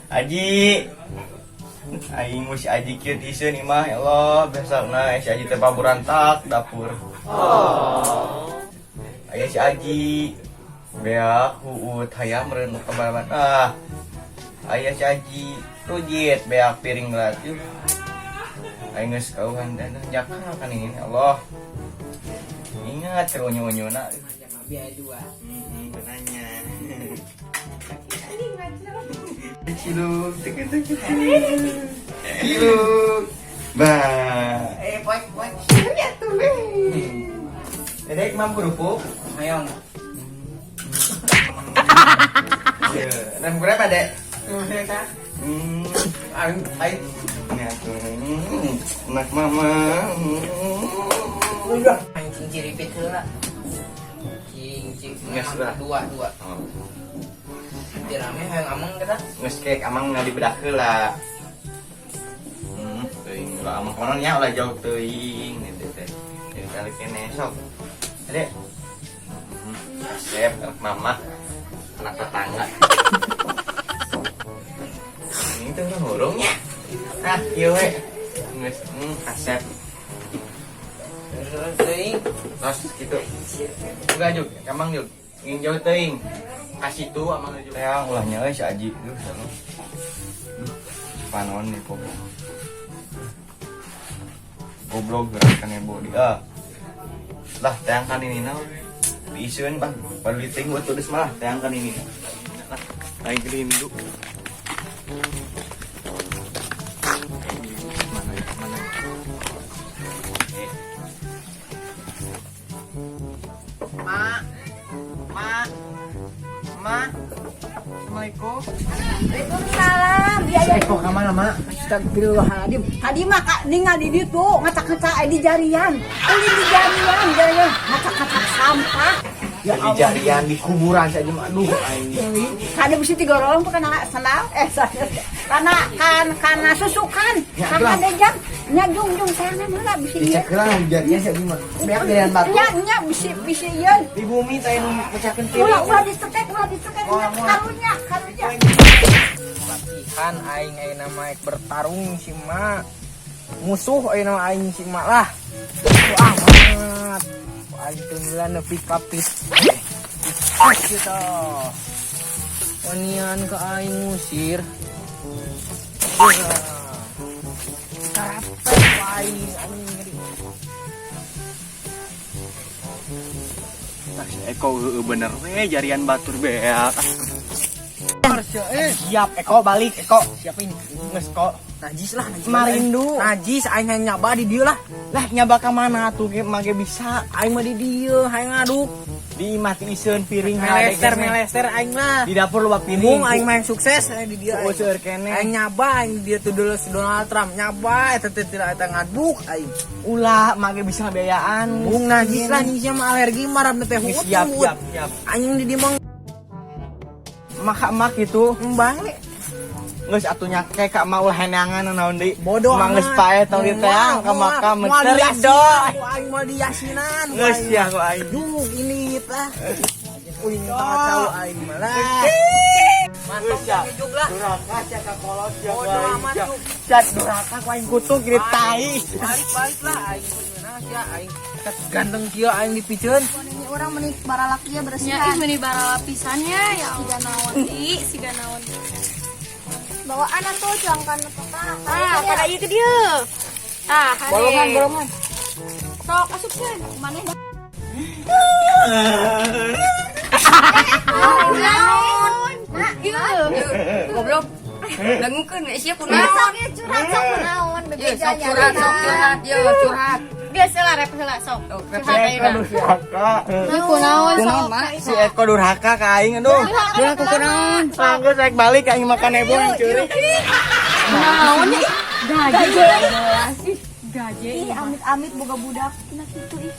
Aji, aing mus aji kieu tiseun imah ya Allah, besokna si aji teh paburantak dapur. Aya si aji beak huut hayam meureun kemana-mana. Aya si aji rujit beak piring gelas. Aing geus kauhan dan jakar kan ini ya Allah. Ingat unyu-unyuna. Biaya dua. Benanya. Ciluk, tek-tek. Ciluk. Bah. Poek. Ya tuh. Dedek mampu rupuk. Hayong. Ya, dan berapa, Dek? Mereka. Aing. Ya tuh. Anak mama. Udah. Mancing ciripit heula. Cing. Nges lah. Dua. Biar rame hayang ameng kita. Nges kek amang ngali bedak heula. Teuing ulah amang konon nya ulah jauh teuing gitu teh. Jadi kali kene sok. Dek. Asep anak mama. Anak tetangga. Ini tuh kan hurungnya. Ah, ieu we. Nges Asep. Teuing. Terus gitu. Enggak juk, emang juk. Ingin jauh teuing. Kasih tuh amang juk. Ya ulahnya euy si Aji. Duh, salah. Panon nih kok. Goblok gerakan ebo dia. Lah teangkan ini na. Diisieun Bang. Baru diting buat tulis malah teangkan ini. Lah, aing gerindu. Mana? Ma. Assalamualaikum. Waalaikumsalam. Kok ka mana, Mak? Astagfirullahaladzim. Tadi mah ningali di ditu ngacak-ngacak di jarian. Ini di jarian dia ngacak-ngacak sampah. Ya Di jarian di kuburan saja mah. Aduh aing. Kada bisi 3 orang pun kena sendal. Karena susukan. Ya, Karena gelas. dejang. Nya jung sayangna heula bisi ieu. Dicek lah di jarian saja mah. Beak jarian batu. Nya bisi ieu. Di bumi teh nu pecahkeun piring. Ulah dicetek karunya. Latihan aing nama bertarung si Mak. Musuh nama aing si Mak lah. Amat. Aing tunggulan nepi kapit. Kita. Wanian ke aing musir. Karapet aing ngeri. Eko bener we jarian batur beak. Siap Eko balik Eko siapin geus kok najis lah marindu najis aing hayang nyaba di dieu lah Nyaba ka mana tuh ge mage bisa. aing mah di dieu hayang ngaduk Di imah teh isieun piring melester aing lah Di dapur loba bingung piring. aing mah yang sukses di dieu Oh, seueur kene. aing nyaba aing dia tuh dulu si Donald Trump nyaba eta teh tidak eta ngaduk aing Ulah mage bisa beayaan. bung najis lah nyisnya mah alergi marah teh Siap. aing di dieu mah Mak itu bae geus atunya kayak ka mau henangan naon deui. bodoh Mah geus pae tong diteang ka maka menteri doy. aing mah di yasinan Geus ya ku aing. Duh, ini lah. Uing tahu aing mah lah. Mantap ya. ngejuk lah. Duraka cak ka kolot ya. Bodoh amat yuk. Cat duraka ku aing kutuk gini tai. Balik lah aing beunang sia aing ganteng kieu aing dipikeun. Ini orang menik baralak dia Nya beresihan. meni bara lapisannya ya siga naon. Bawaan atuh jangkan papa. Pada ieu ke dieu. Tah, Bolongan. Sok asupkeun. Mana? Nah, ieu. Goblok. Dangukeun we sia kunaon. Curhat sok naon Ieu sok curhat, curhat. Biasa lah rep heula sok. Curhat ayeuna. Duraka. Ieu kunaon sok? Si Eko durhaka ka aing aduh. Ulah ku kunaon? Sanggeus rek balik ka aing makan ebo yang ceurik. Naon nya? Gaje. Ih amit-amit boga budak tina kitu ih.